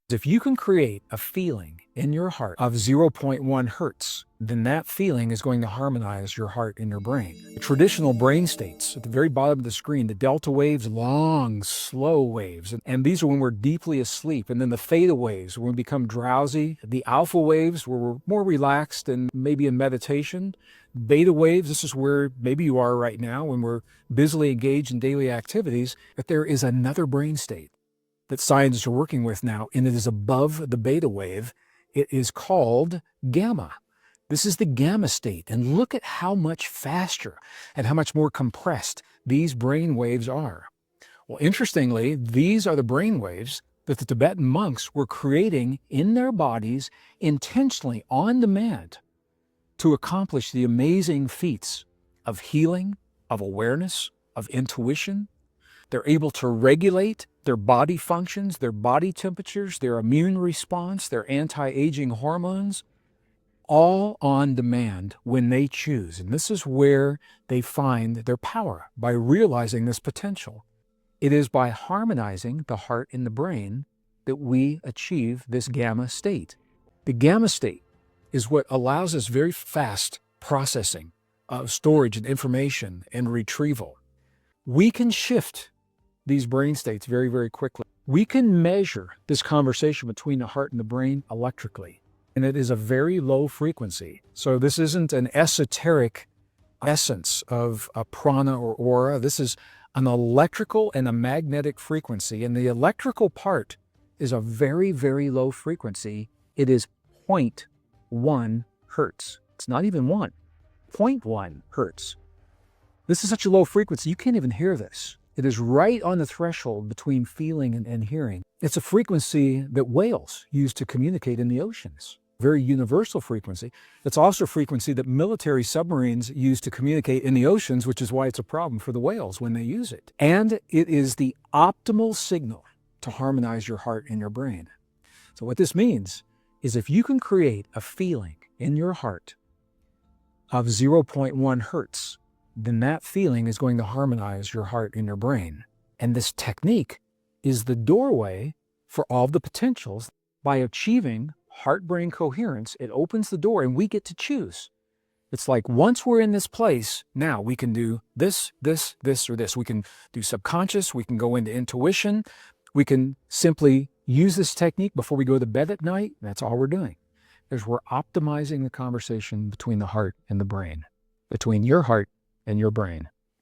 If you can create a feeling in your heart of 0.1 hertz, then that feeling is going to harmonize your heart and your brain. The traditional brain states at the very bottom of the screen, the delta waves, long, slow waves, and these are when we're deeply asleep. And then the theta waves, when we become drowsy. The alpha waves, where we're more relaxed and maybe in meditation. Beta waves, this is where maybe you are right now when we're busily engaged in daily activities. But there is another brain state that scientists are working with now, and it is above the beta wave. It is called gamma. This is the gamma state, and look at how much faster and how much more compressed these brain waves are. Well, interestingly, these are the brain waves that the Tibetan monks were creating in their bodies intentionally on demand to accomplish the amazing feats of healing, of awareness, of intuition. They're able to regulate their body functions, their body temperatures, their immune response, their anti-aging hormones, all on demand when they choose. And this is where they find their power, by realizing this potential. It is by harmonizing the heart and the brain that we achieve this gamma state. The gamma state is what allows us very fast processing of storage and information and retrieval. We can shift these brain states very, very quickly. We can measure this conversation between the heart and the brain electrically, and it is a very low frequency. So this isn't an esoteric essence of a prana or aura. This is an electrical and a magnetic frequency, and the electrical part is a very, very low frequency. It is 0.1 hertz. It's not even 1, 0.1 hertz. This is such a low frequency, you can't even hear this. It is right on the threshold between feeling and hearing. It's a frequency that whales use to communicate in the oceans. Very universal frequency. It's also a frequency that military submarines use to communicate in the oceans, which is why it's a problem for the whales when they use it. And it is the optimal signal to harmonize your heart and your brain. So what this means is if you can create a feeling in your heart of 0.1 hertz, then that feeling is going to harmonize your heart and your brain. And this technique is the doorway for all the potentials. By achieving heart-brain coherence, it opens the door and we get to choose. It's like once we're in this place, now we can do this, this, this, or this. We can do subconscious, we can go into intuition, we can simply use this technique before we go to bed at night. That's all we're doing. Is we're optimizing the conversation between the heart and the brain, between your heart and your brain.